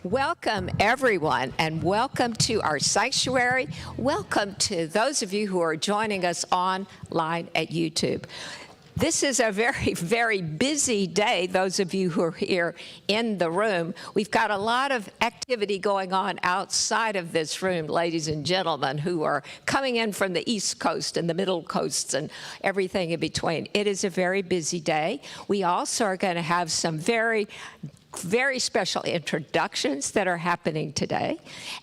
Welcome, everyone, and welcome to our sanctuary. Welcome to those of you who are joining us online at YouTube. This is a very, very busy day, those of you who are here in the room. We've got a lot of activity going on outside of this room, ladies and gentlemen, who are coming in from the East Coast and the Middle Coast and everything in between. It is a very busy day. We also are going to have some very special introductions that are happening today.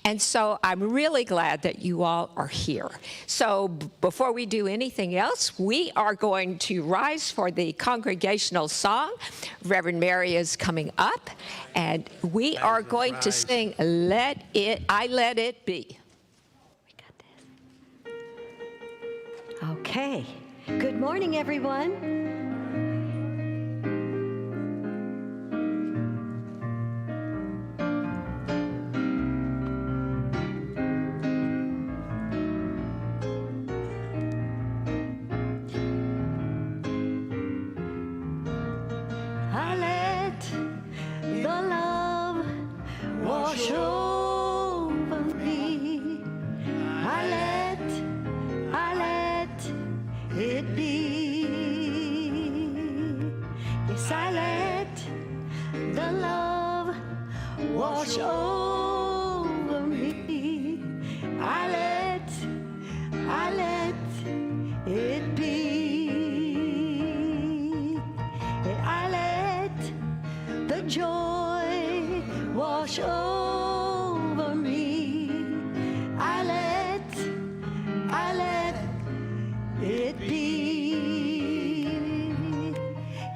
And so I'm really glad that you all are here. So before we do anything else, we are going to rise for the Congregational Song. Reverend Mary is coming up, and we are going to sing Let It Be. We got this. Okay. Good morning, everyone.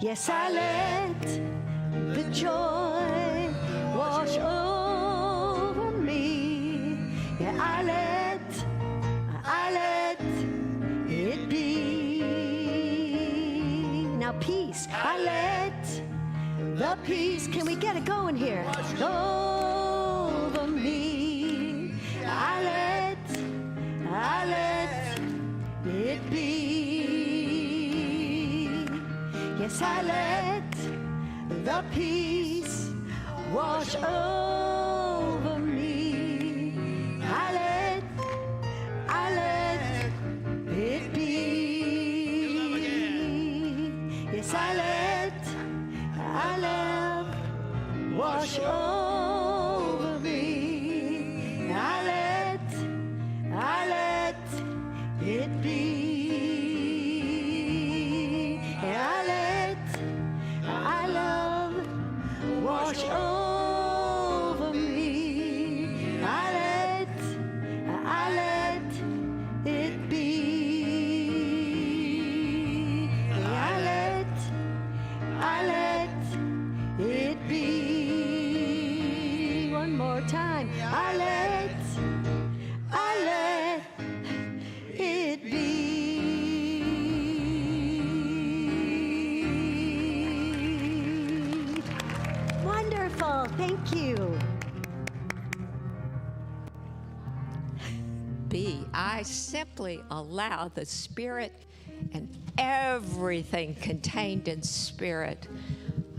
Yes, I let the joy wash over me. Yeah, I let it be. Now peace, I let the peace. Can we get it going here? Over me. I let it be. Yes, I let the peace wash over me. I let it be. Yes, I let wash over me. I let it be. Wash over me. I let it be. I let it be. One more time. I let it be. Wonderful. Thank you. I simply allow the Spirit and everything contained in Spirit.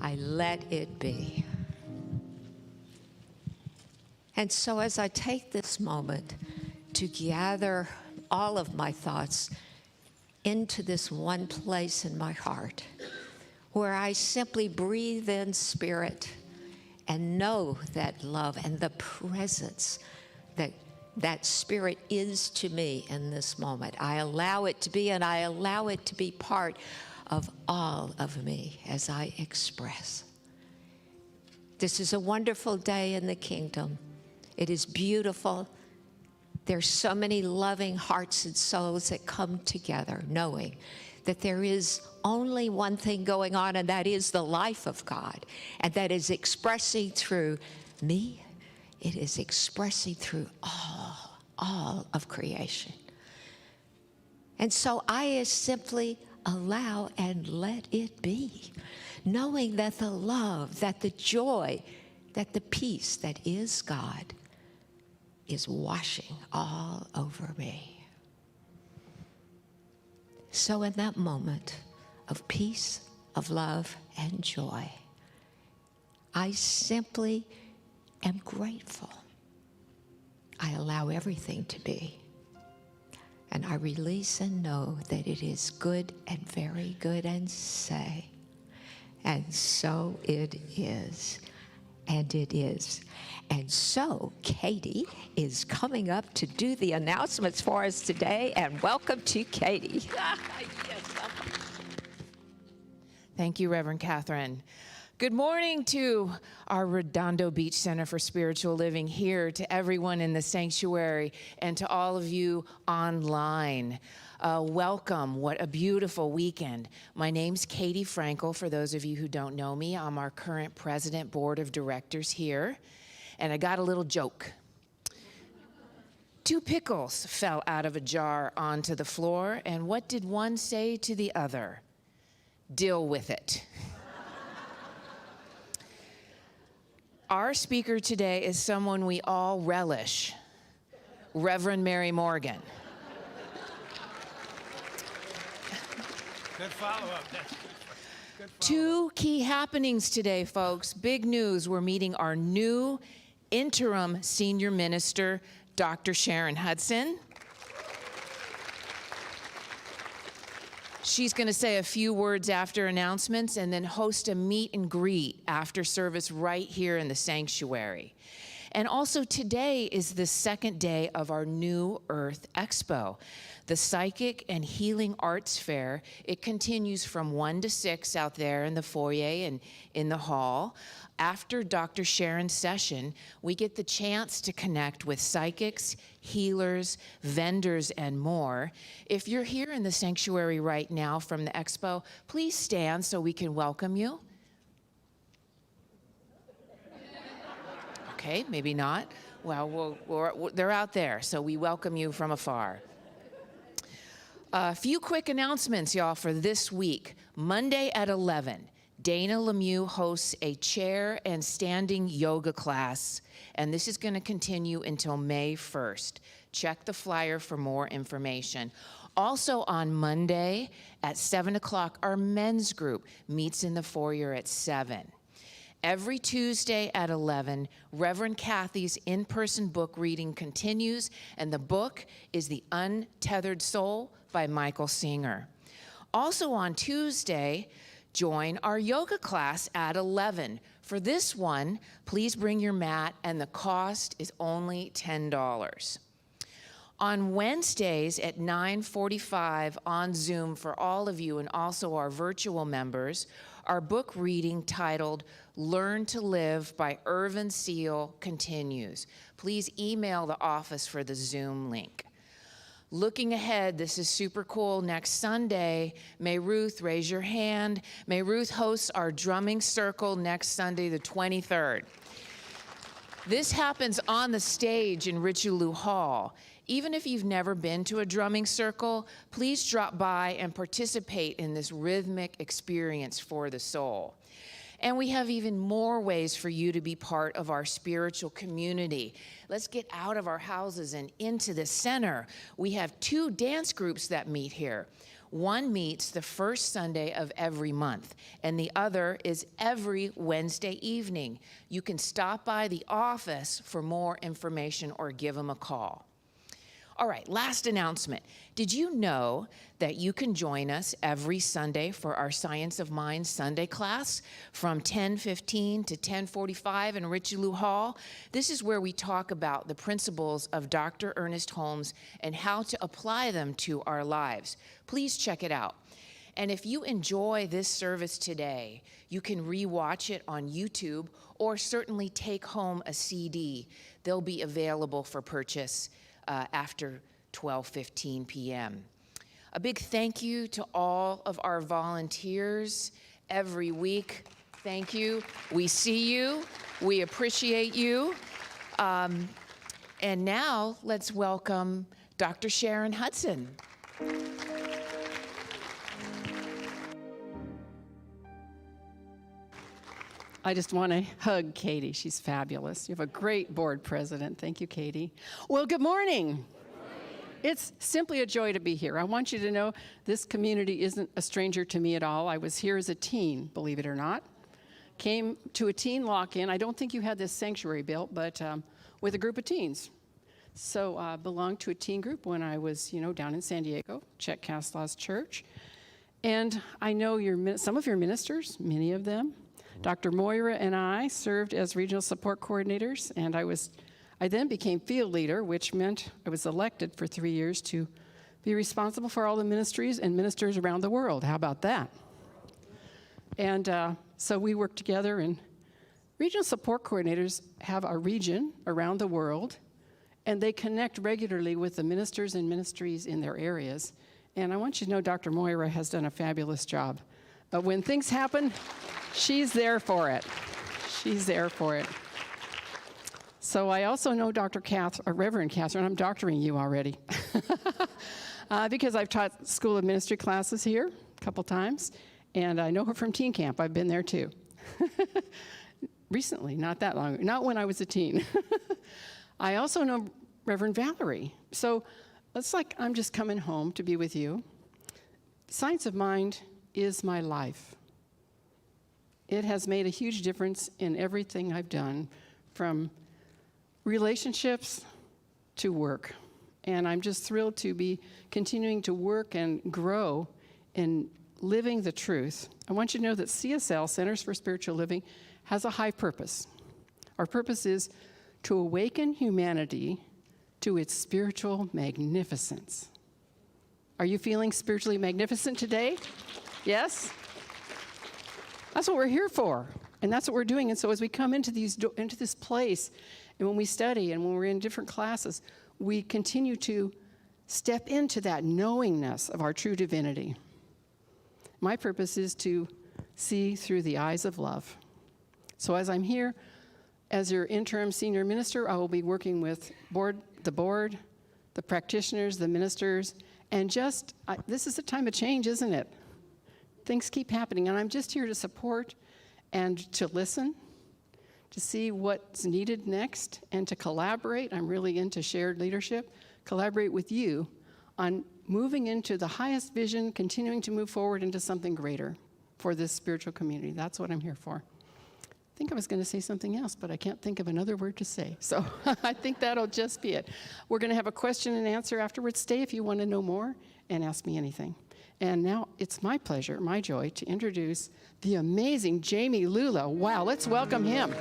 I let it be. And so as I take this moment to gather all of my thoughts into this one place in my heart, where I simply breathe in Spirit and know that love and the presence that Spirit is to me in this moment. I allow it to be, and I allow it to be part of all of me as I express. This is a wonderful day in the kingdom. It is beautiful. There's so many loving hearts and souls that come together knowing that there is only one thing going on, and that is the life of God, and that is expressing through me. It is expressing through all of creation. And so I simply allow and let it be, knowing that the love, that the joy, that the peace that is God is washing all over me. So in that moment of peace, of love, and joy, I simply am grateful. I allow everything to be. And I release and know that it is good and very good and say, and so it is. And it is. And so Katie is coming up to do the announcements for us today, and welcome to Katie. Yes, welcome. Thank you, Reverend Catherine. Good morning to our Redondo Beach Center for Spiritual Living here, to everyone in the sanctuary, and to all of you online. Welcome. What a beautiful weekend. My name's Katie Frankel. For those of you who don't know me, I'm our current president board of directors here. And I got a little joke. 2 pickles fell out of a jar onto the floor, and what did one say to the other? Deal with it. Our speaker today is someone we all relish, Reverend Mary Morgan. Good follow-up. That's good follow-up. 2 key happenings today, folks. Big news. We're meeting our new interim senior minister, Dr. Sharon Hudson. She's going to say a few words after announcements and then host a meet and greet after service right here in the sanctuary. And also today is the second day of our New Earth Expo, the Psychic and Healing Arts Fair. It continues from 1 to 6 out there in the foyer and in the hall. After Dr. Sharon's session, we get the chance to connect with psychics, healers, vendors, and more. If you're here in the sanctuary right now from the expo, please stand so we can welcome you. Okay, maybe not. Well, they're out there, so we welcome you from afar. A few quick announcements, y'all, for this week. Monday at 11. Dana Lemieux hosts a chair and standing yoga class, and this is going to continue until May 1st. Check the flyer for more information. Also on Monday at 7 o'clock, our men's group meets in the foyer at 7. Every Tuesday at 11, Reverend Kathy's in-person book reading continues, and the book is The Untethered Soul by Michael Singer. Also on Tuesday, join our yoga class at 11. For this one, please bring your mat, and the cost is only $10. On Wednesdays at 9:45 on Zoom for all of you and also our virtual members, our book reading titled Learn to Live by Irvin Seal continues. Please email the office for the Zoom link. Looking ahead, this is super cool. Next Sunday, May Ruth, raise your hand. May Ruth hosts our drumming circle next Sunday, the 23rd. This happens on the stage in Richelieu Hall. Even if you've never been to a drumming circle, please drop by and participate in this rhythmic experience for the soul. And we have even more ways for you to be part of our spiritual community. Let's get out of our houses and into the center. We have 2 dance groups that meet here. One meets the first Sunday of every month, and the other is every Wednesday evening. You can stop by the office for more information or give them a call. All right, last announcement. Did you know that you can join us every Sunday for our Science of Mind Sunday class from 10:15 to 10:45 in Richelieu Hall? This is where we talk about the principles of Dr. Ernest Holmes and how to apply them to our lives. Please check it out. And if you enjoy this service today, you can rewatch it on YouTube or certainly take home a CD. They'll be available for purchase after 12:15 p.m. A big thank you to all of our volunteers every week. Thank you. We see you. We appreciate you. And now let's welcome Dr. Sharon Hudson. I just want to hug Katie. She's fabulous. You have a great board president. Thank you, Katie. Well, good morning. It's simply a joy to be here. I want you to know this community isn't a stranger to me at all. I was here as a teen, believe it or not. came to a teen lock-in. I don't think you had this sanctuary built, but with a group of teens. So I belonged to a teen group when I was, down in San Diego, Chet Caslaw's church. And I know some of your ministers, many of them. Dr. Moira and I served as regional support coordinators, and I then became field leader, which meant I was elected for 3 years to be responsible for all the ministries and ministers around the world. How about that? And so we work together, and regional support coordinators have a region around the world, and they connect regularly with the ministers and ministries in their areas. And I want you to know Dr. Moira has done a fabulous job. But when things happen, she's there for it. She's there for it. So I also know Reverend Catherine. I'm doctoring you already. Because I've taught School of Ministry classes here a couple times. And I know her from teen camp. I've been there too. Recently, not that long, not when I was a teen. I also know Reverend Valerie. So it's like I'm just coming home to be with you. Science of Mind is my life. It has made a huge difference in everything I've done, from relationships to work. And I'm just thrilled to be continuing to work and grow in living the truth. I want you to know that CSL, Centers for Spiritual Living, has a high purpose. Our purpose is to awaken humanity to its spiritual magnificence. Are you feeling spiritually magnificent today? Yes? That's what we're here for, and that's what we're doing. And so as we come into this place, and when we study, and when we're in different classes, we continue to step into that knowingness of our true divinity. My purpose is to see through the eyes of love. So as I'm here, as your interim senior minister, I will be working with the board, the practitioners, the ministers, and this is a time of change, isn't it? Things keep happening, and I'm just here to support and to listen, to see what's needed next, and to collaborate. I'm really into shared leadership. Collaborate with you on moving into the highest vision, continuing to move forward into something greater for this spiritual community. That's what I'm here for. I think I was going to say something else, but I can't think of another word to say. So I think that'll just be it. We're going to have a question and answer afterwards. Stay if you want to know more and ask me anything. And now it's my pleasure, my joy, to introduce the amazing Jamie Lula. Wow, let's welcome him.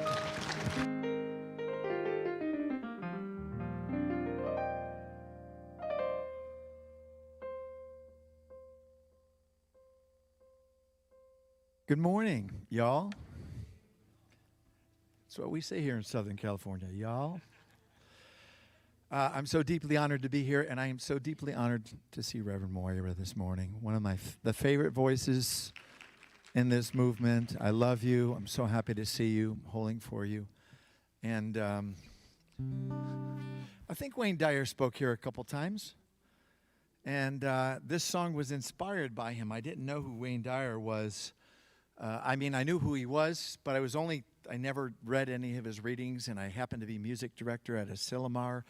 Good morning, y'all. That's what we say here in Southern California, y'all. I'm so deeply honored to be here, and I am so deeply honored to see Reverend Moira this morning, one of the favorite voices in this movement. I love you. I'm so happy to see you. I'm holding for you. And I think Wayne Dyer spoke here a couple times, and this song was inspired by him. I didn't know who Wayne Dyer was. I knew who he was, but I never read any of his readings, and I happened to be music director at Asilomar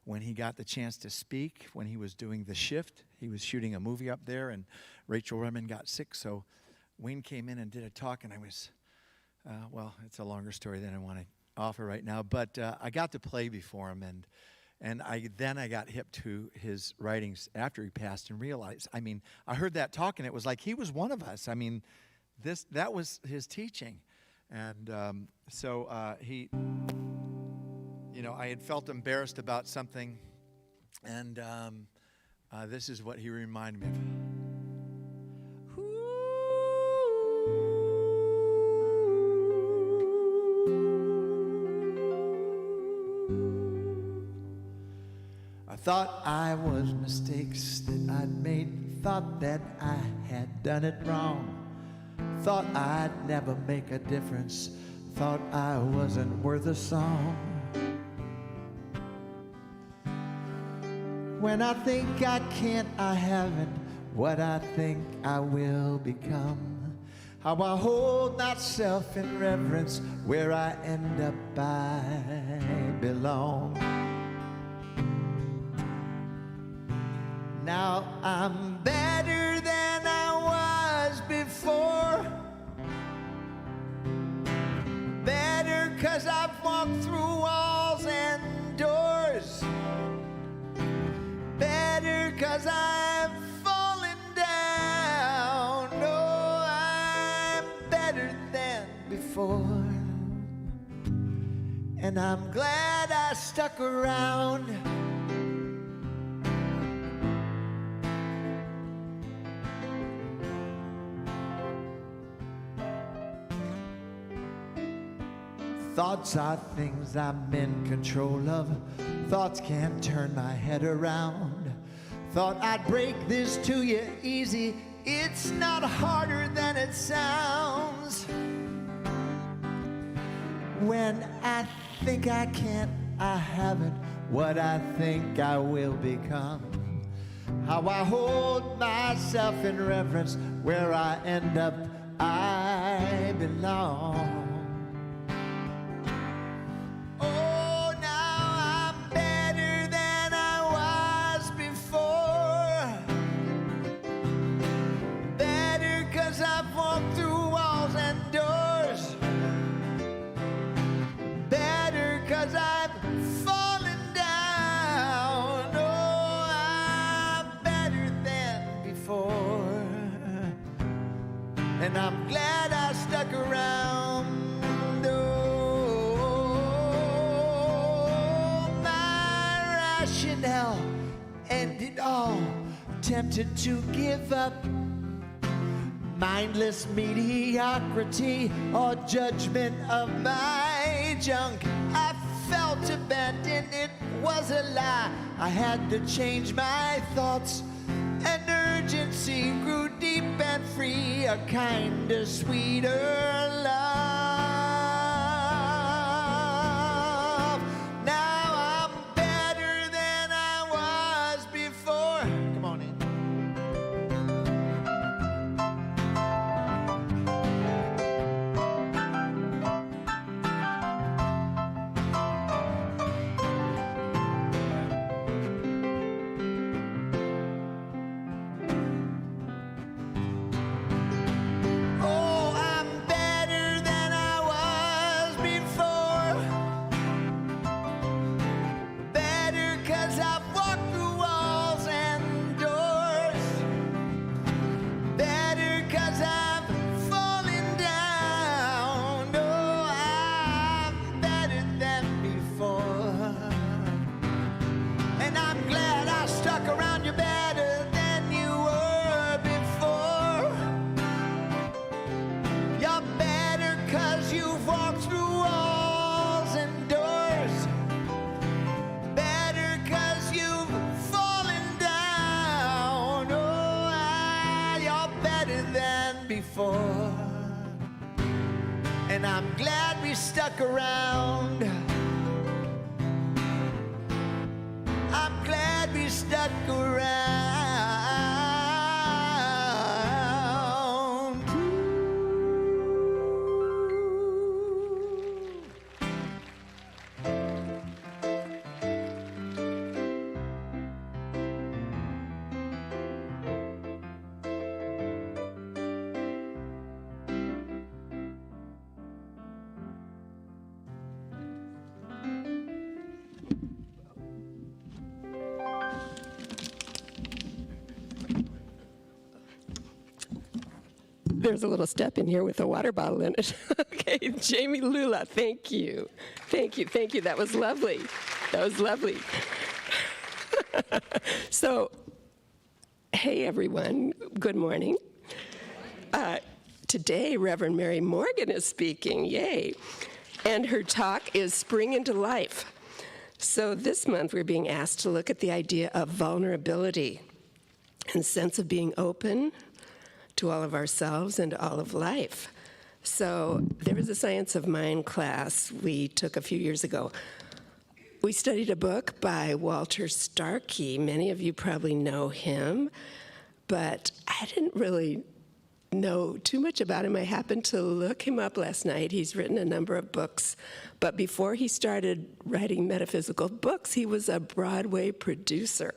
when he got the chance to speak, when he was doing The Shift. He was shooting a movie up there, and Rachel Redmond got sick, so Wayne came in and did a talk, and I was, it's a longer story than I want to offer right now, but I got to play before him, and I got hip to his writings after he passed and realized, I heard that talk, and it was like he was one of us. That was his teaching. And I had felt embarrassed about something, and this is what he reminded me of. I thought I was mistakes that I'd made, thought that I had done it wrong. Thought I'd never make a difference, thought I wasn't worth a song. When I think I can't, I haven't what I think I will become. How I hold myself in reverence, where I end up I belong. Now I'm better than I was before. 'cause I'm falling down. No, I'm better than before. And I'm glad I stuck around. Thoughts are things I'm in control of. Thoughts can't turn my head around. Thought I'd break this to you easy. It's not harder than it sounds. When I think I can't, I haven't what I think I will become. How I hold myself in reverence, where I end up, I belong. Oh, now I'm better than I was before. Better 'cause I've walked through walls and doors. Better 'cause I've fallen down. Oh, I'm better than before. And I'm glad I stuck around. Oh, my rationale ended all. Tempted to give up. Mindless mediocrity or judgment of my junk. I felt abandoned, it was a lie. I had to change my thoughts. An urgency grew deep and free, a kinder, sweeter love. Now I'm better than I was before. Come on in. Oh, I'm better than I was before. Better 'cause I've walked through walls and doors. Better 'cause I've fallen down. Oh, I'm better than before. And I'm glad I stuck around. You better than you were before. You're better 'cause you've walked through walls and doors. Better 'cause you've fallen down. Oh, you're better than before. And I'm glad we stuck around. I'm glad we stuck around. There's a little step in here with a water bottle in it. Okay, Jamie Lula, thank you. Thank you, thank you. That was lovely. That was lovely. So, hey everyone, good morning. Today, Reverend Mary Morgan is speaking, yay. And her talk is Spring into Life. So this month we're being asked to look at the idea of vulnerability and sense of being open to all of ourselves and all of life. So there was a Science of Mind class we took a few years ago. We studied a book by Walter Starkey. Many of you probably know him, but I didn't really know too much about him. I happened to look him up last night. He's written a number of books, but before he started writing metaphysical books, he was a Broadway producer.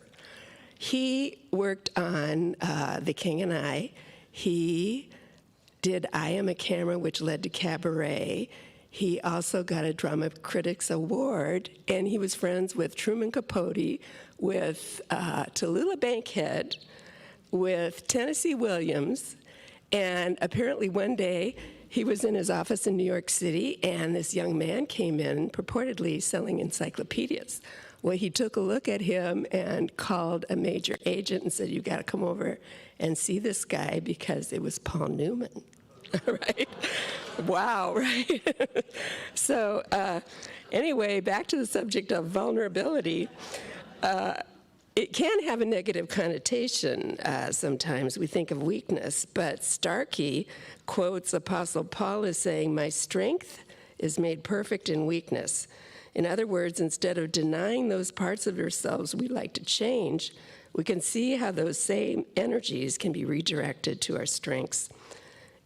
He worked on The King and I. He did I Am a Camera, which led to Cabaret. He also got a Drama Critics Award, and he was friends with Truman Capote, with Tallulah Bankhead, with Tennessee Williams, and apparently one day he was in his office in New York City, and this young man came in purportedly selling encyclopedias. Well, he took a look at him and called a major agent and said, "You got to come over and see this guy," because it was Paul Newman. Right? Wow, right? So anyway, back to the subject of vulnerability. It can have a negative connotation sometimes. We think of weakness, but Starkey quotes Apostle Paul as saying, "My strength is made perfect in weakness." In other words, instead of denying those parts of ourselves we like to change, we can see how those same energies can be redirected to our strengths.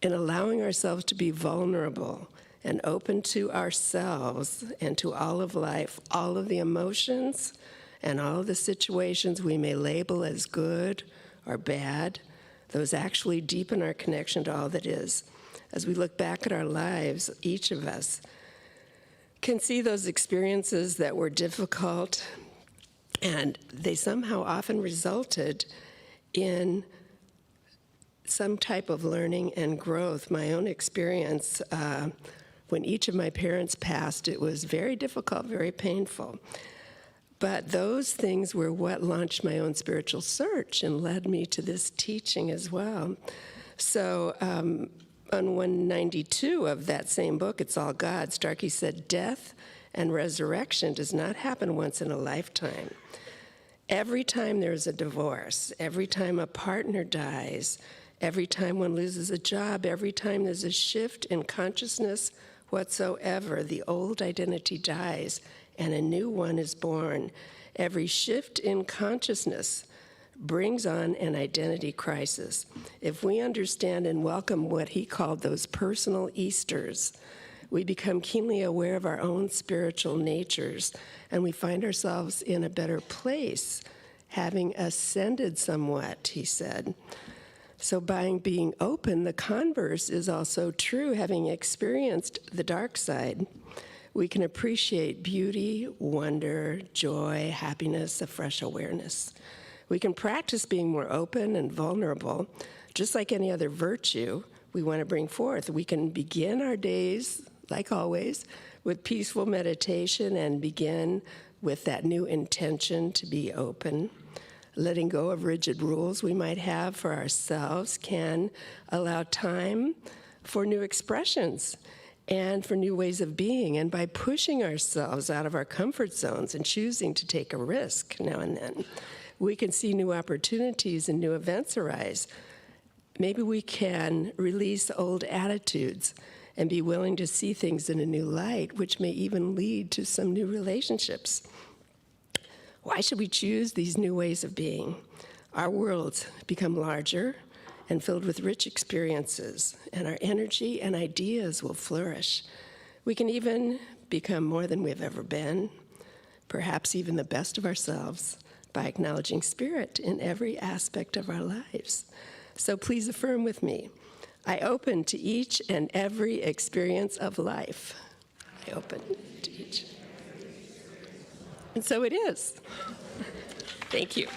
In allowing ourselves to be vulnerable and open to ourselves and to all of life, all of the emotions and all of the situations we may label as good or bad, those actually deepen our connection to all that is. As we look back at our lives, each of us can see those experiences that were difficult, and they somehow often resulted in some type of learning and growth. My own experience, when each of my parents passed, it was very difficult, very painful. But those things were what launched my own spiritual search and led me to this teaching as well. So on 192 of that same book, It's All God, Starkey said, "Death and resurrection does not happen once in a lifetime. Every time there's a divorce, every time a partner dies, every time one loses a job, every time there's a shift in consciousness whatsoever, the old identity dies and a new one is born. Every shift in consciousness brings on an identity crisis. If we understand and welcome what he called those personal Easters, we become keenly aware of our own spiritual natures, and we find ourselves in a better place, having ascended somewhat," he said. So by being open, the converse is also true. Having experienced the dark side, we can appreciate beauty, wonder, joy, happiness, a fresh awareness. We can practice being more open and vulnerable, just like any other virtue we want to bring forth. We can begin our days, like always, with peaceful meditation and begin with that new intention to be open. Letting go of rigid rules we might have for ourselves can allow time for new expressions and for new ways of being. And by pushing ourselves out of our comfort zones and choosing to take a risk now and then, we can see new opportunities and new events arise. Maybe we can release old attitudes and be willing to see things in a new light, which may even lead to some new relationships. Why should we choose these new ways of being? Our worlds become larger and filled with rich experiences, and our energy and ideas will flourish. We can even become more than we've ever been, perhaps even the best of ourselves, by acknowledging spirit in every aspect of our lives. So please affirm with me, I open to each and every experience of life. I open to each. And so it is. Thank you.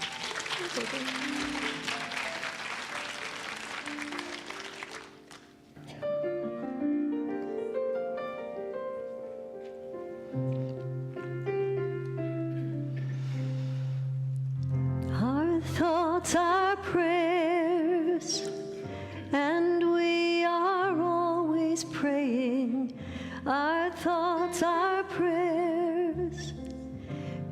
Our thoughts are prayers, and we are always praying. Our thoughts are prayers.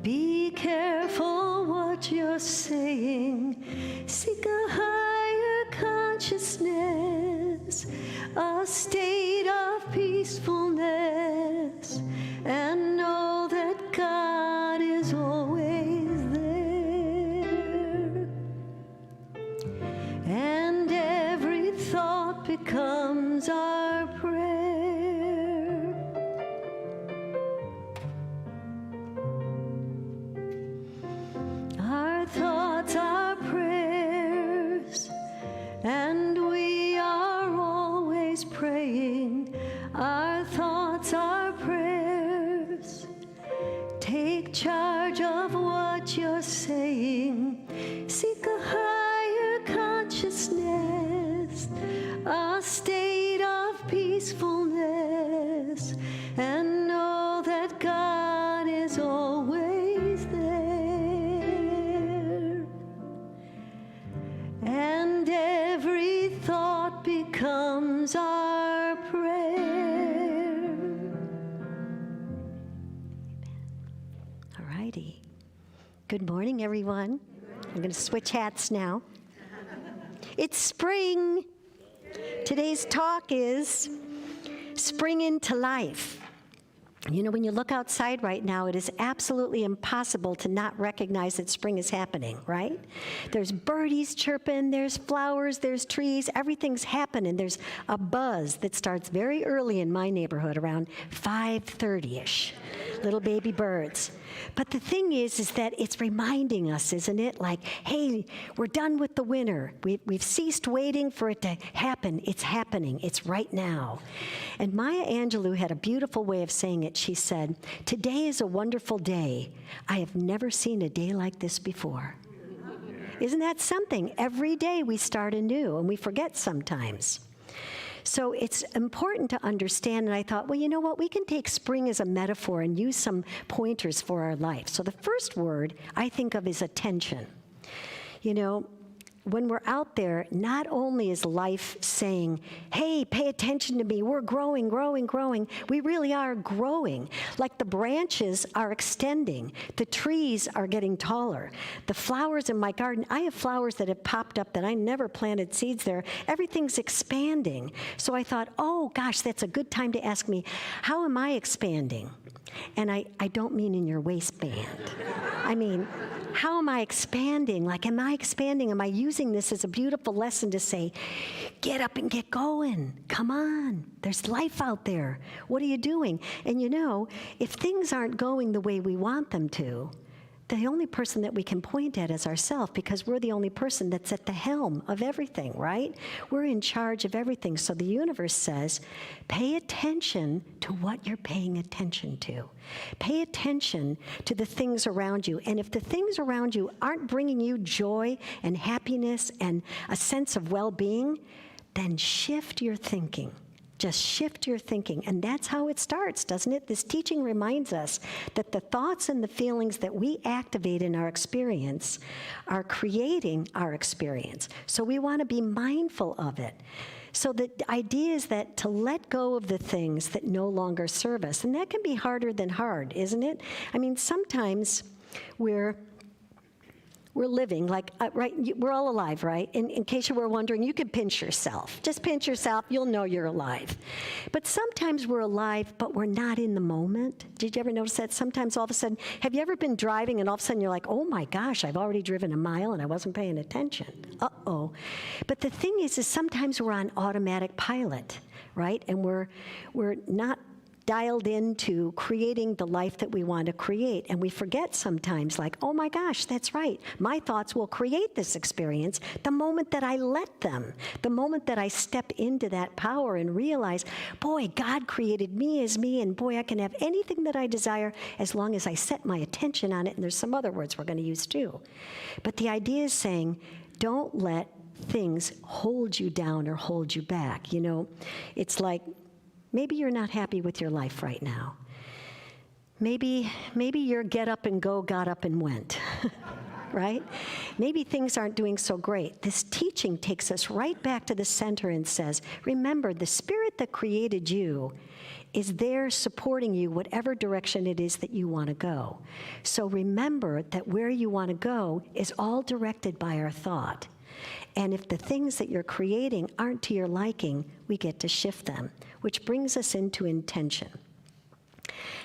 Be careful what you're saying. Seek a higher consciousness, a state of peacefulness, and know that God is always there. And every thought becomes our prayer. Our thoughts are prayers. Take charge of what you're saying. Seek a higher consciousness, a state of peacefulness, and know that God is always there. And every thought becomes our prayer. All righty. Good morning, everyone. I'm going to switch hats now. It's spring. Today's talk is Spring into Life. You know, when you look outside right now, it is absolutely impossible to not recognize that spring is happening, right? There's birdies chirping, there's flowers, there's trees, everything's happening. There's a buzz that starts very early in my neighborhood, around 5:30-ish, little baby birds. But the thing is that it's reminding us, isn't it? Like, hey, we're done with the winter. We've ceased waiting for it to happen. It's happening. It's right now. And Maya Angelou had a beautiful way of saying it. She said, "Today is a wonderful day. I have never seen a day like this before." Isn't that something? Every day we start anew, and we forget sometimes. So it's important to understand, and I thought, well, you know what? We can take spring as a metaphor and use some pointers for our life. So the first word I think of is attention. You know, when we're out there, not only is life saying, hey, pay attention to me, we're growing, growing, growing. We really are growing. Like the branches are extending. The trees are getting taller. The flowers in my garden, I have flowers that have popped up that I never planted seeds there. Everything's expanding. So I thought, oh gosh, that's a good time to ask me, how am I expanding? And I don't mean in your waistband. I mean, how am I expanding? Like, am I expanding? Am I using this as a beautiful lesson to say, get up and get going. Come on. There's life out there. What are you doing? And you know, if things aren't going the way we want them to, the only person that we can point at is ourselves, because we're the only person that's at the helm of everything, right? We're in charge of everything. So the universe says, pay attention to what you're paying attention to. Pay attention to the things around you. And if the things around you aren't bringing you joy and happiness and a sense of well-being, then shift your thinking. Just shift your thinking. And that's how it starts, doesn't it? This teaching reminds us that the thoughts and the feelings that we activate in our experience are creating our experience. So we want to be mindful of it. So the idea is that to let go of the things that no longer serve us. And that can be harder than hard, isn't it? I mean, sometimes we're living, like, right, we're all alive, right? In case you were wondering, you could pinch yourself. Just pinch yourself, you'll know you're alive. But sometimes we're alive, but we're not in the moment. Did you ever notice that? Sometimes all of a sudden, have you ever been driving and all of a sudden you're like, oh my gosh, I've already driven a mile and I wasn't paying attention. Uh-oh. But the thing is sometimes we're on automatic pilot, right? And we're not dialed into creating the life that we want to create. And we forget sometimes, like, oh my gosh, that's right. My thoughts will create this experience the moment that I let them, the moment that I step into that power and realize, boy, God created me as me, and boy, I can have anything that I desire as long as I set my attention on it. And there's some other words we're going to use too. But the idea is saying, don't let things hold you down or hold you back. You know, it's like, maybe you're not happy with your life right now. Maybe your get up and go got up and went, right? Maybe things aren't doing so great. This teaching takes us right back to the center and says, remember, the spirit that created you is there supporting you whatever direction it is that you want to go. So remember that where you want to go is all directed by our thought. And if the things that you're creating aren't to your liking, we get to shift them, which brings us into intention.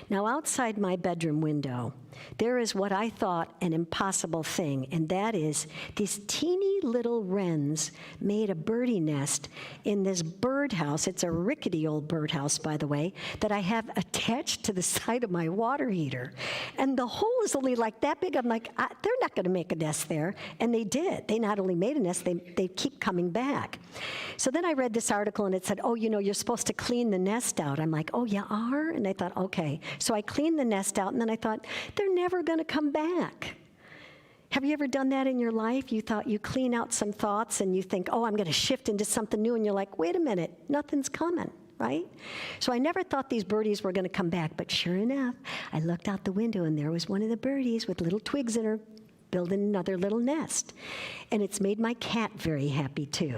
Now, outside my bedroom window, there is what I thought an impossible thing, and that is these teeny little wrens made a birdie nest in this birdhouse. It's a rickety old birdhouse, by the way, that I have attached to the side of my water heater. And the hole is only like that big. I'm like, they're not going to make a nest there. And they did. They not only made a nest, they keep coming back. So then I read this article, and it said, oh, you know, you're supposed to clean the nest out. I'm like, oh, you are? And I thought, okay. okay. So I cleaned the nest out, and then I thought, they're never going to come back. Have you ever done that in your life? You thought you clean out some thoughts, and you think, oh, I'm going to shift into something new, and you're like, wait a minute, nothing's coming, right? So I never thought these birdies were going to come back, but sure enough, I looked out the window, and there was one of the birdies with little twigs in her, building another little nest. And it's made my cat very happy, too.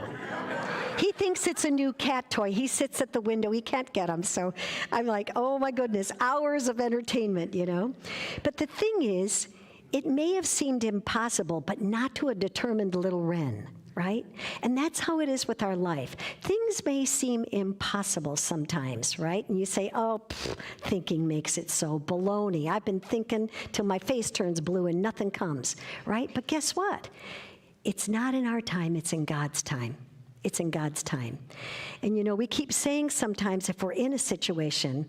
He thinks it's a new cat toy. He sits at the window. He can't get him. So I'm like, oh, my goodness, hours of entertainment, you know? But the thing is, it may have seemed impossible, but not to a determined little wren, right? And that's how it is with our life. Things may seem impossible sometimes, right? And you say, oh, thinking makes it so. Baloney. I've been thinking till my face turns blue and nothing comes, right? But guess what? It's not in our time, it's in God's time. It's in God's time. And you know, we keep saying sometimes if we're in a situation,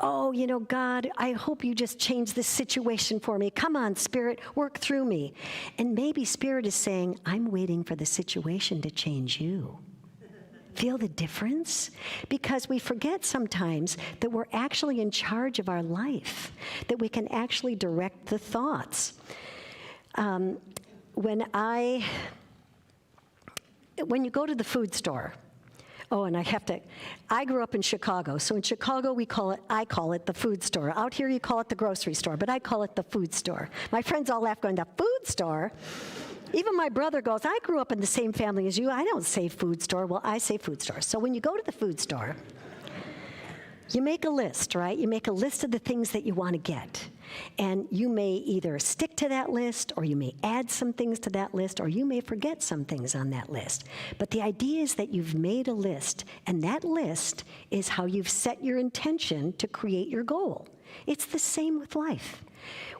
oh, you know, God, I hope you just change this situation for me. Come on, Spirit, work through me. And maybe Spirit is saying, I'm waiting for the situation to change you. Feel the difference? Because we forget sometimes that we're actually in charge of our life, that we can actually direct the thoughts. When you go to the food store, oh, and I grew up in Chicago, so in Chicago I call it the food store. Out here you call it the grocery store, but I call it the food store. My friends all laugh going, the food store? Even my brother goes, I grew up in the same family as you. I don't say food store. Well, I say food store. So when you go to the food store, you make a list, right? You make a list of the things that you want to get. And you may either stick to that list, or you may add some things to that list, or you may forget some things on that list. But the idea is that you've made a list, and that list is how you've set your intention to create your goal. It's the same with life.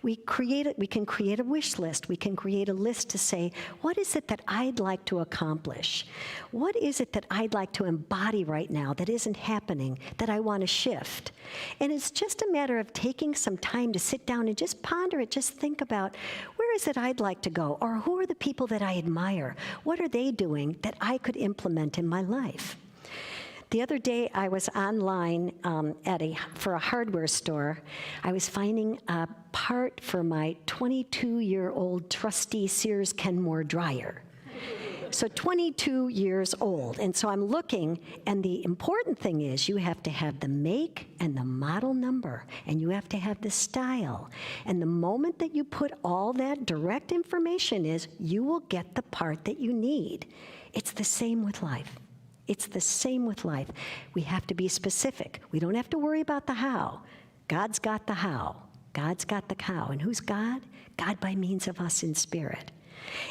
We can create a wish list. We can create a list to say, what is it that I'd like to accomplish? What is it that I'd like to embody right now that isn't happening, that I want to shift? And it's just a matter of taking some time to sit down and just ponder it, just think about, where is it I'd like to go? Or who are the people that I admire? What are they doing that I could implement in my life? The other day, I was online for a hardware store. I was finding a part for my 22-year-old trusty Sears Kenmore dryer. So 22 years old. And so I'm looking, and the important thing is you have to have the make and the model number, and you have to have the style. And the moment that you put all that direct information is, you will get the part that you need. It's the same with life. It's the same with life. We have to be specific. We don't have to worry about the how. God's got the how. God's got the how. And who's God? God by means of us in spirit.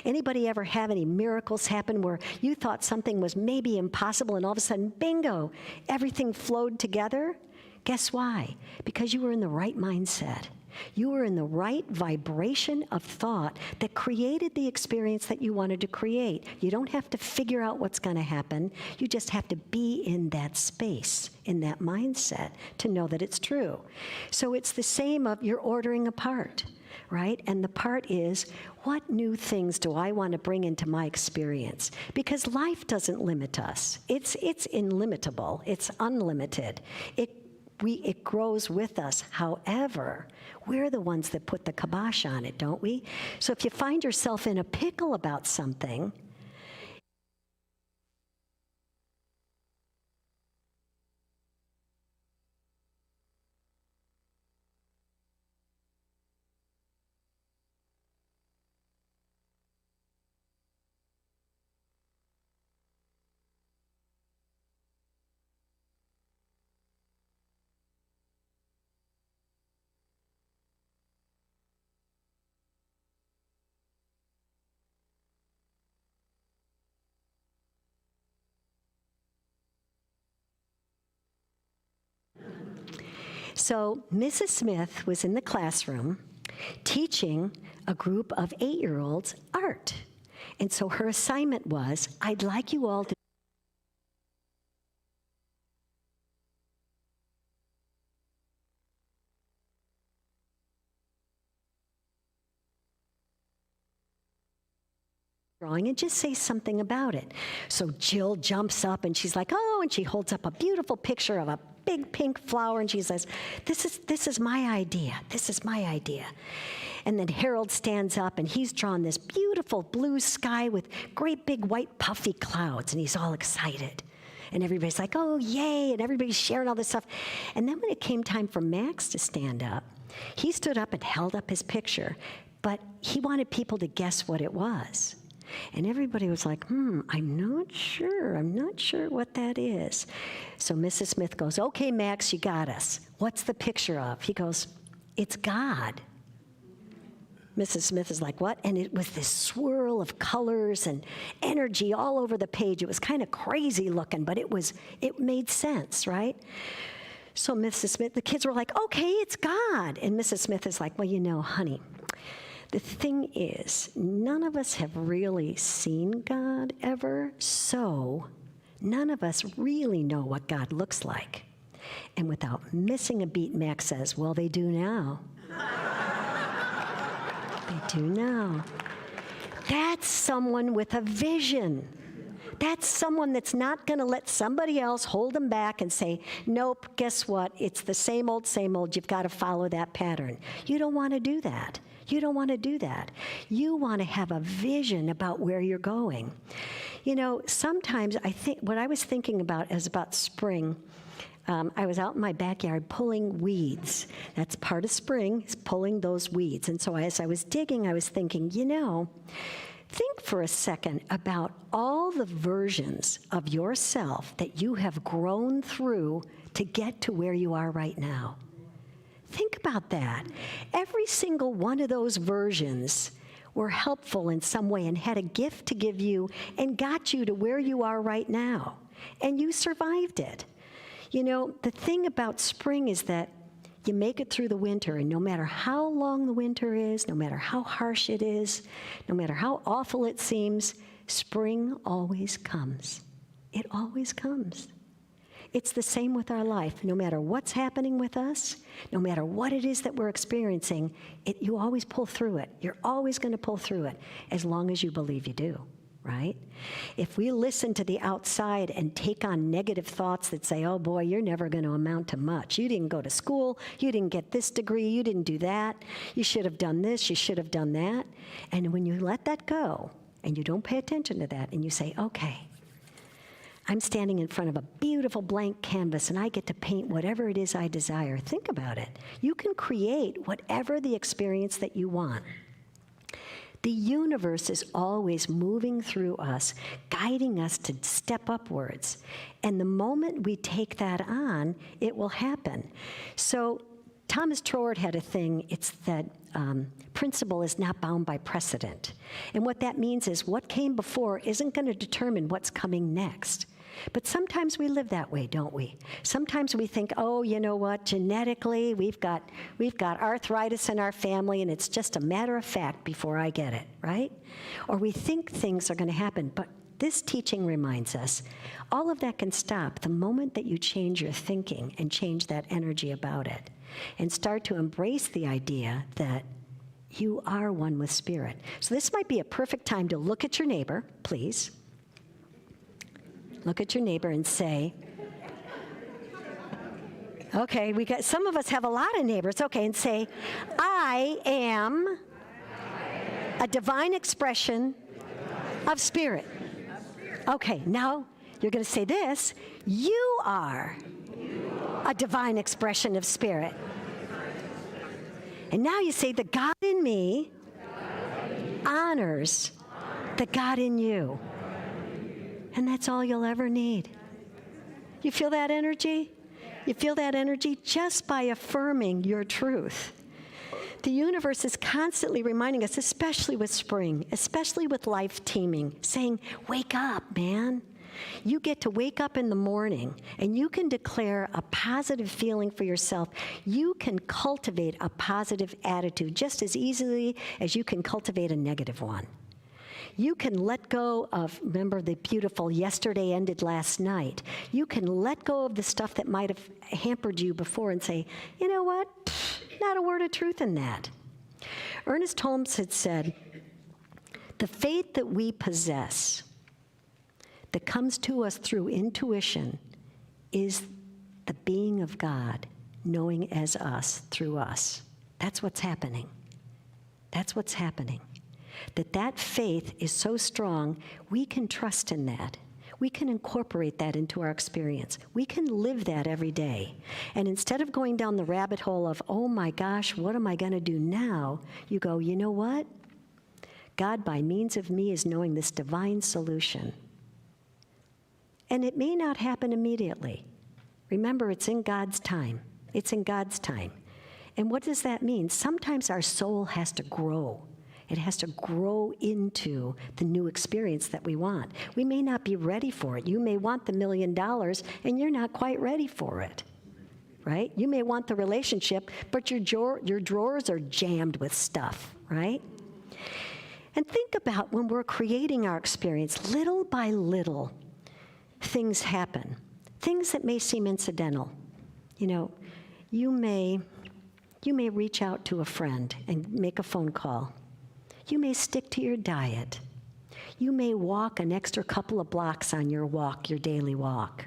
Anybody ever have any miracles happen where you thought something was maybe impossible and all of a sudden, bingo, everything flowed together? Guess why? Because you were in the right mindset. You were in the right vibration of thought that created the experience that you wanted to create. You don't have to figure out what's going to happen. You just have to be in that space, in that mindset, to know that it's true. So it's the same of you're ordering a part, right? And the part is, what new things do I want to bring into my experience? Because life doesn't limit us. It's illimitable. It's unlimited. It grows with us. However, we're the ones that put the kibosh on it, don't we? So if you find yourself in a pickle about something, so Mrs. Smith was in the classroom teaching a group of 8-year-olds art. And so her assignment was, I'd like you all to drawing and just say something about it. So Jill jumps up and she's like, oh, and she holds up a beautiful picture of a big pink flower, and she says, this is my idea. This is my idea. And then Harold stands up, and he's drawn this beautiful blue sky with great big white puffy clouds, and he's all excited. And everybody's like, oh, yay, and everybody's sharing all this stuff. And then when it came time for Max to stand up, he stood up and held up his picture, but he wanted people to guess what it was. And everybody was like, I'm not sure what that is. So Mrs. Smith goes, okay, Max, you got us. What's the picture of? He goes, it's God. Mrs. Smith is like, what? And it was this swirl of colors and energy all over the page. It was kind of crazy looking, but it made sense, right? So Mrs. Smith, the kids were like, okay, it's God. And Mrs. Smith is like, well, honey, the thing is, none of us have really seen God ever, so none of us really know what God looks like. And without missing a beat, Max says, well, they do now. They do now. That's someone with a vision. That's someone that's not going to let somebody else hold them back and say, nope, guess what? It's the same old, you've got to follow that pattern. You don't want to do that. You don't want to do that. You want to have a vision about where you're going. Sometimes I think, what I was thinking about is about spring. I was out in my backyard pulling weeds. That's part of spring, is pulling those weeds. And so as I was digging, I was thinking, think for a second about all the versions of yourself that you have grown through to get to where you are right now. Think about that. Every single one of those versions were helpful in some way and had a gift to give you and got you to where you are right now. And you survived it. The thing about spring is that you make it through the winter, and no matter how long the winter is, no matter how harsh it is, no matter how awful it seems, spring always comes. It always comes. It's the same with our life. No matter what's happening with us, no matter what it is that we're experiencing, you always pull through it. You're always going to pull through it, as long as you believe you do, right? If we listen to the outside and take on negative thoughts that say, oh boy, you're never going to amount to much. You didn't go to school. You didn't get this degree. You didn't do that. You should have done this. You should have done that. And when you let that go and you don't pay attention to that and you say, okay, I'm standing in front of a beautiful blank canvas and I get to paint whatever it is I desire. Think about it. You can create whatever the experience that you want. The universe is always moving through us, guiding us to step upwards. And the moment we take that on, it will happen. So Thomas Troward had a thing, it's that principle is not bound by precedent. And what that means is what came before isn't going to determine what's coming next. But sometimes we live that way, don't we? Sometimes we think, oh, you know what, genetically, we've got arthritis in our family, and it's just a matter of fact before I get it, right? Or we think things are going to happen, but this teaching reminds us, all of that can stop the moment that you change your thinking and change that energy about it, and start to embrace the idea that you are one with Spirit. So this might be a perfect time to look at your neighbor, please. Look at your neighbor and say, okay, some of us have a lot of neighbors. Okay, and say, I am a divine expression of Spirit. Okay, now you're going to say this, you are a divine expression of Spirit. And now you say, the God in me honors the God in you. And that's all you'll ever need. You feel that energy? You feel that energy just by affirming your truth. The universe is constantly reminding us, especially with spring, especially with life teaming, saying, wake up, man. You get to wake up in the morning and you can declare a positive feeling for yourself. You can cultivate a positive attitude just as easily as you can cultivate a negative one. You can let go of, remember the beautiful yesterday ended last night. You can let go of the stuff that might have hampered you before and say, you know what? Not a word of truth in that. Ernest Holmes had said, the faith that we possess, that comes to us through intuition, is the being of God knowing as us through us. That's what's happening. That's what's happening. That faith is so strong, we can trust in that. We can incorporate that into our experience. We can live that every day. And instead of going down the rabbit hole of, oh my gosh, what am I going to do now? You go, you know what? God, by means of me, is knowing this divine solution. And it may not happen immediately. Remember, it's in God's time. It's in God's time. And what does that mean? Sometimes our soul has to grow. It has to grow into the new experience that we want. We may not be ready for it. You may want the $1 million, and you're not quite ready for it, right? You may want the relationship, but your drawers are jammed with stuff, right? And think about when we're creating our experience, little by little, things happen. Things that may seem incidental. You know, you may reach out to a friend and make a phone call. You may stick to your diet. You may walk an extra couple of blocks on your walk, your daily walk.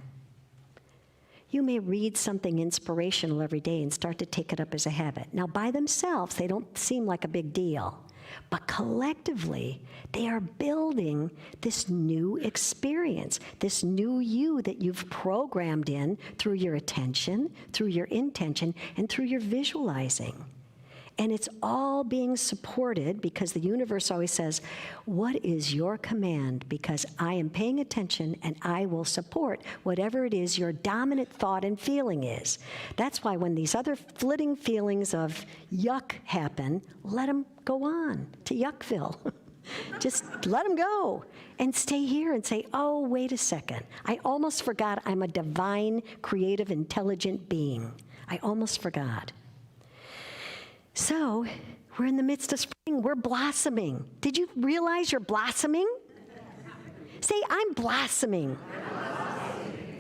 You may read something inspirational every day and start to take it up as a habit. Now, by themselves, they don't seem like a big deal. But collectively, they are building this new experience, this new you that you've programmed in through your attention, through your intention, and through your visualizing. And it's all being supported because the universe always says, what is your command? Because I am paying attention and I will support whatever it is your dominant thought and feeling is. That's why when these other flitting feelings of yuck happen, let them go on to Yuckville. Just let them go and stay here and say, oh, wait a second. I almost forgot I'm a divine, creative, intelligent being. I almost forgot. So, we're in the midst of spring. We're blossoming. Did you realize you're blossoming? Say, I'm blossoming.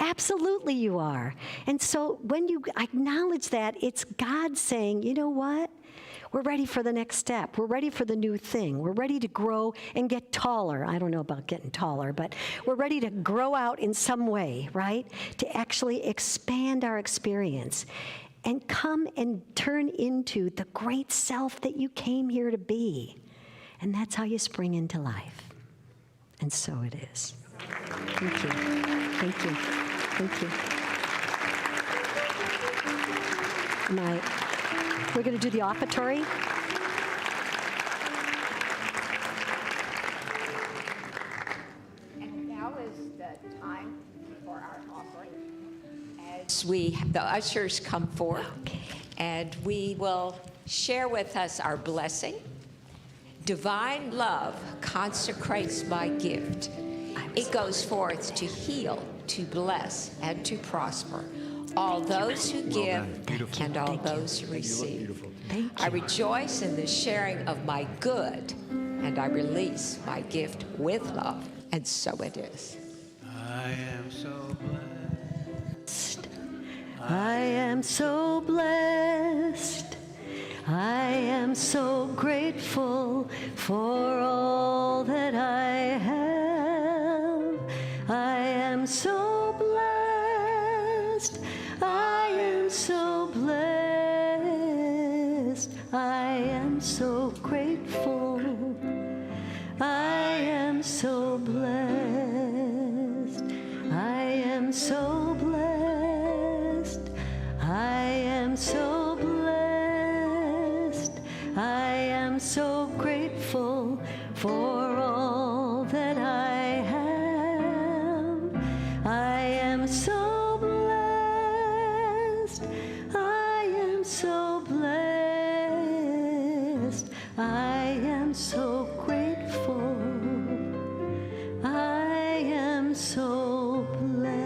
Absolutely you are. And so when you acknowledge that, it's God saying, you know what? We're ready for the next step. We're ready for the new thing. We're ready to grow and get taller. I don't know about getting taller, but we're ready to grow out in some way, right? To actually expand our experience. And come and turn into the great self that you came here to be. And that's how you spring into life. And so it is. Thank you. Thank you. Thank you. We're going to do the offertory. And now is the time for our offering. As the ushers come forth, and we will share with us our blessing. Divine love consecrates my gift. It goes forth to heal, to bless, and to prosper all those who give and all those who receive. I rejoice in the sharing of my good, and I release my gift with love, and so it is. I am so blessed. I am so blessed. I am so grateful for all that I have. I am so blessed. I am so blessed. I am so grateful. I am so blessed. I am so blessed. I am so blessed. I am so grateful for all that I have. I am so blessed. I am so blessed. I am so grateful. I am so blessed.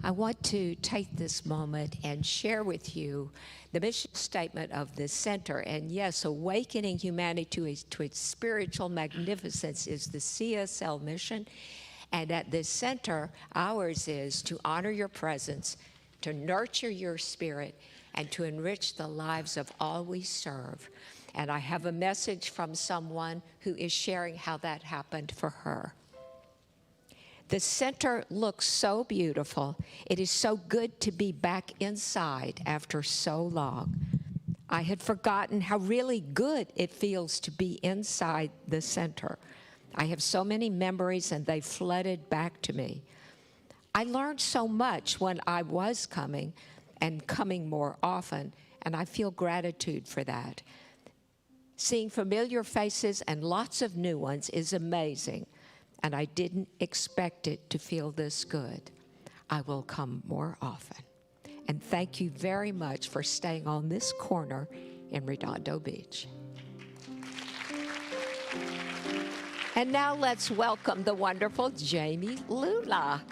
I want to take this moment and share with you the mission statement of this center. And yes, awakening humanity to its spiritual magnificence is the CSL mission. And at this center, ours is to honor your presence, to nurture your spirit, and to enrich the lives of all we serve. And I have a message from someone who is sharing how that happened for her. The center looks so beautiful. It is so good to be back inside after so long. I had forgotten how really good it feels to be inside the center. I have so many memories, and they flooded back to me. I learned so much when I was coming and coming more often, and I feel gratitude for that. Seeing familiar faces and lots of new ones is amazing, and I didn't expect it to feel this good. I will come more often. And thank you very much for staying on this corner in Redondo Beach. And now let's welcome the wonderful Jamie Lula.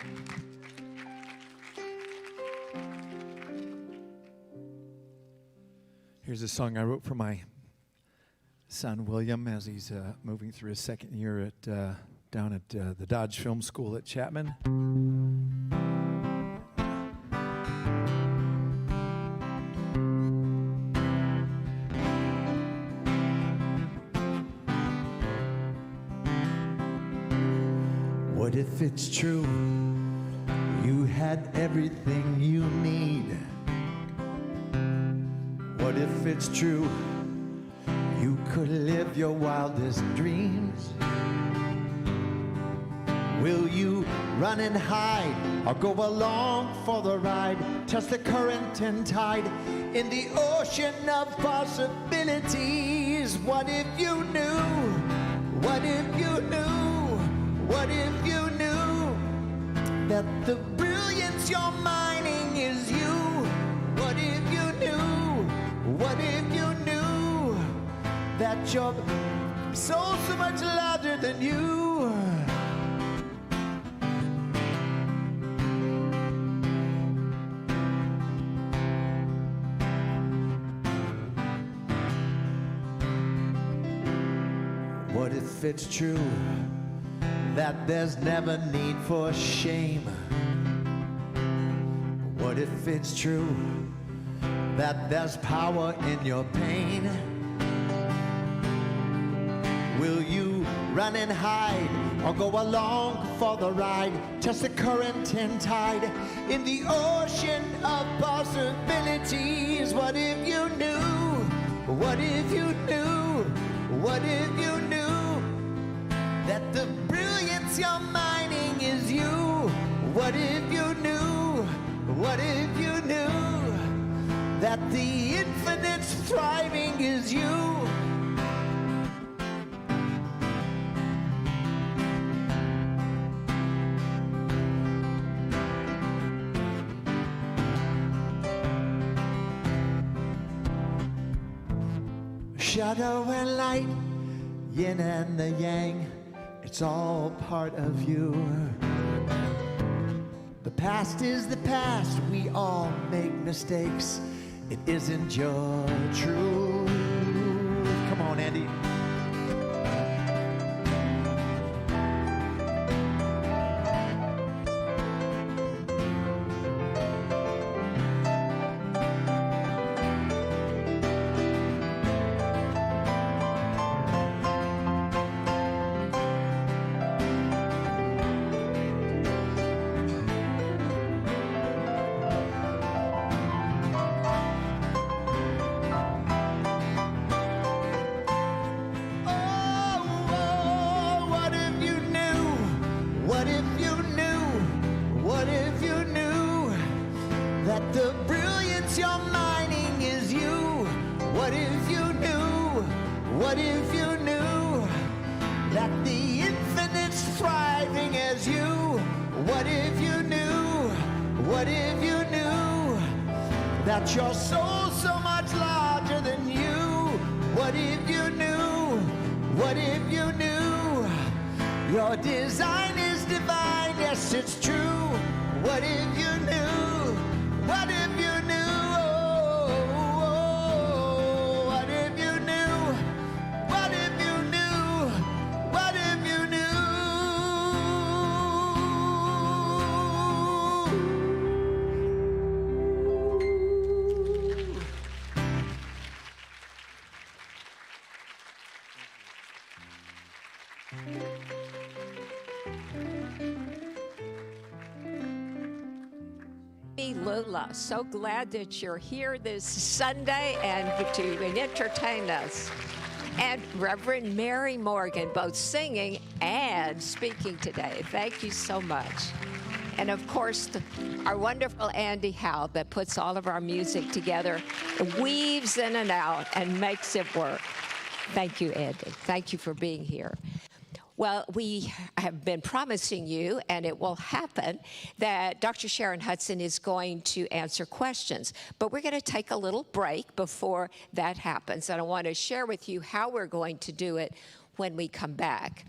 Here's a song I wrote for my son William as he's moving through his second year at down at the Dodge Film School at Chapman. What if it's true you had everything you need? What if it's true you could live your wildest dreams? Will you run and hide or go along for the ride? Test the current and tide in the ocean of possibilities. What if you knew? What if you knew? What if you knew that the brilliance you're mining is you? What if you knew? What if you knew that you're so much larger than you? What if it's true that there's never need for shame? What if it's true that there's power in your pain? Will you run and hide or go along for the ride? Test the current and tide in the ocean of possibilities. What if you knew? What if you knew? What if you knew that the brilliance you're mining is you? What if you knew? What if you knew that the infinite's thriving is you? Shadow and light, yin and the yang, it's all part of you. The past is the past, we all make mistakes. It isn't your truth. Come on, Andy. The brilliance you're mining is you. What if you knew? What if you knew that the infinite's thriving as you? What if you knew? What if you knew that your soul's so much larger than you? What if you knew? What if you knew your design is divine? Yes, it's true. What if you knew? What if you knew? Oh, what if you knew? What if you knew? What if you knew? Andy Lula. So glad that you're here this Sunday and to entertain us. And Reverend Mary Morgan, both singing and speaking today. Thank you so much. And of course, our wonderful Andy Howe that puts all of our music together, weaves in and out, and makes it work. Thank you, Andy. Thank you for being here. Well, we have been promising you, and it will happen, that Dr. Sharon Hudson is going to answer questions. But we're going to take a little break before that happens. And I want to share with you how we're going to do it when we come back.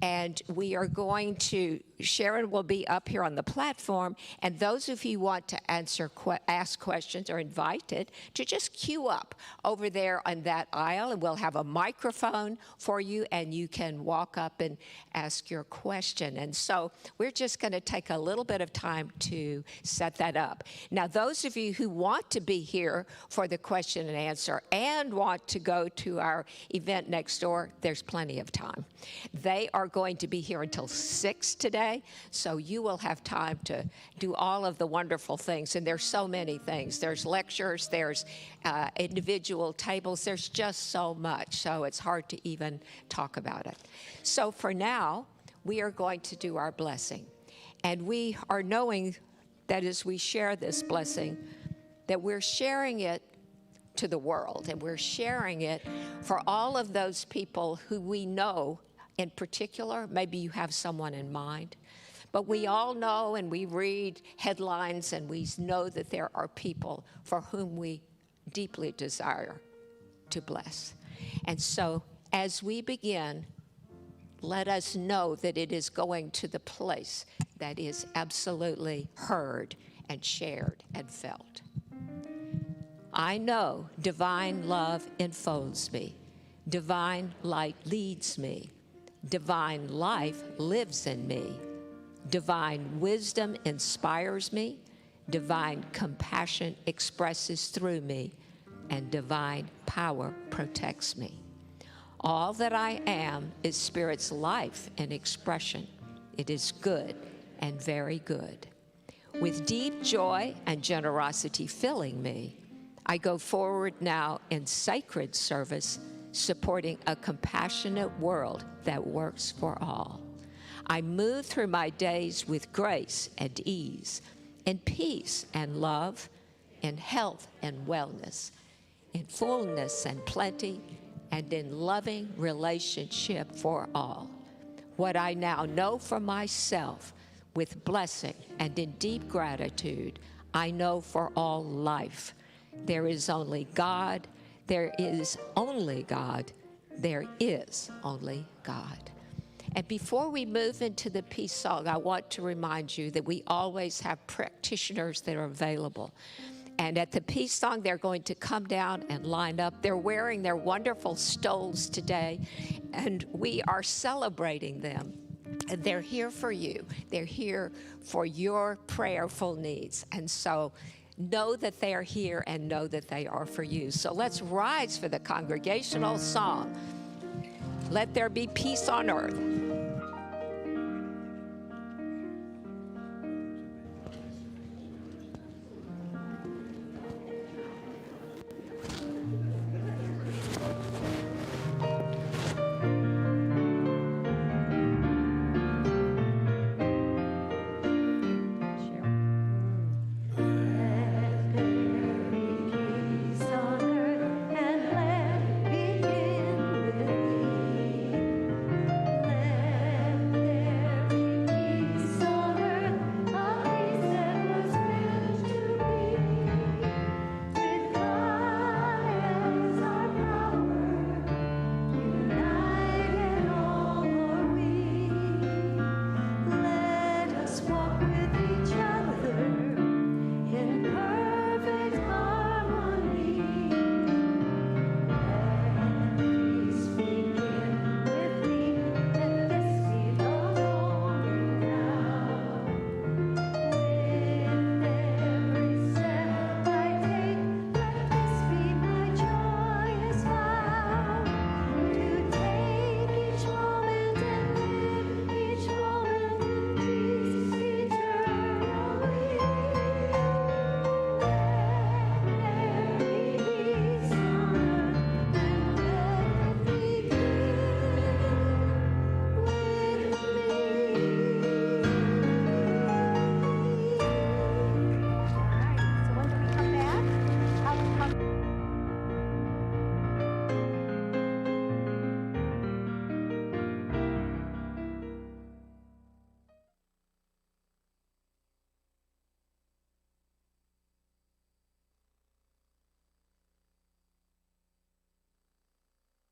And we are going to, Sharon will be up here on the platform, and those of you who want to ask questions are invited to just queue up over there on that aisle, and we'll have a microphone for you, and you can walk up and ask your question. And so we're just going to take a little bit of time to set that up. Now, those of you who want to be here for the question and answer and want to go to our event next door, there's plenty of time. They are going to be here until 6 today, so you will have time to do all of the wonderful things. And there's so many things. There's lectures, there's individual tables, there's just so much, so it's hard to even talk about it. So for now, we are going to do our blessing. And we are knowing that as we share this blessing, that we're sharing it to the world, and we're sharing it for all of those people who we know in particular. Maybe you have someone in mind, but we all know, and we read headlines, and we know that there are people for whom we deeply desire to bless. And so as we begin, let us know that it is going to the place that is absolutely heard and shared and felt. I know divine love enfolds me. Divine light leads me. Divine life lives in me. Divine wisdom inspires me. Divine compassion expresses through me. And divine power protects me. All that I am is Spirit's life and expression. It is good and very good. With deep joy and generosity filling me, I go forward now in sacred service, supporting a compassionate world that works for all. I move through my days with grace and ease, in peace and love, in health and wellness, in fullness and plenty, and in loving relationship for all. What I now know for myself, with blessing and in deep gratitude, I know for all life. There is only God. There is only God. There is only God. And before we move into the peace song, I want to remind you that we always have practitioners that are available. And at the peace song, they're going to come down and line up. They're wearing their wonderful stoles today, and we are celebrating them. And they're here for you. They're here for your prayerful needs. And so know that they are here and know that they are for you. So let's rise for the congregational song. Let there be peace on earth.